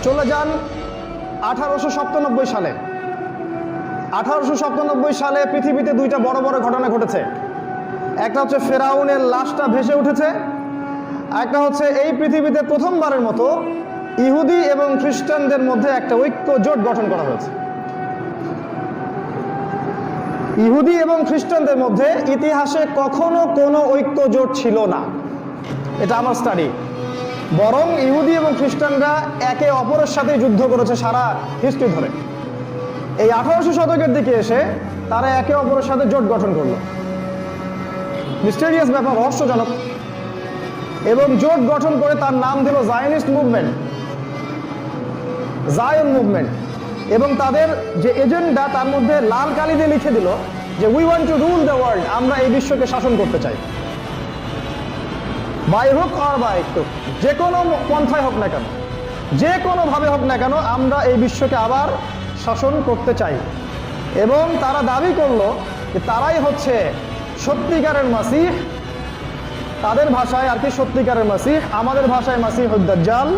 চলে যান 1897 সালে। 1897 সালে পৃথিবীতে দুইটা বড় বড় ঘটনা ঘটেছে। একটা হচ্ছে ফেরাউনের লাশটা ভেসে উঠেছে, একটা হচ্ছে এই পৃথিবীতে প্রথমবারের মতো ইহুদি এবং খ্রিস্টানদের মধ্যে একটা ঐক্য জোট গঠন করা হয়েছে। ইহুদি এবং খ্রিস্টানদের মধ্যে ইতিহাসে কখনো কোনো ঐক্য জোট ছিল না, এটা আমার স্টাডি। বরং ইহুদি এবং খ্রিস্টানরা একে অপরের সাথে যুদ্ধ করেছে সারা হিস্ট্রি ধরে। এই 1800 শতকের দিকে এসে তারা একে অপরের সাথে জোট গঠন করলো। মিস্টেরিয়াস ব্যাপার, রহস্যজনক। এবং জোট গঠন করে তার নাম দিল জায়নিস্ট মুভমেন্ট, জায়ন মুভমেন্ট। এবং তাদের যে এজেন্ডা তার মধ্যে লাল কালি দিয়ে লিখে দিল যে we want to rule the world, আমরা এই বিশ্বকে শাসন করতে চাই, বাই হোক আর বাই হোক, যে কোনো পন্থায় হোক না কেন, যে কোনোভাবে হোক না কেন, আমরা এই বিশ্বকে আবার শাসন করতে চাই। এবং তারা দাবি করলো যে তারাই হচ্ছে সত্যিকারের মাসিহ, তাদের ভাষায় আর কি সত্যিকারের মাসিহ, আমাদের ভাষায় মাসিহুদ দাজ্জাল।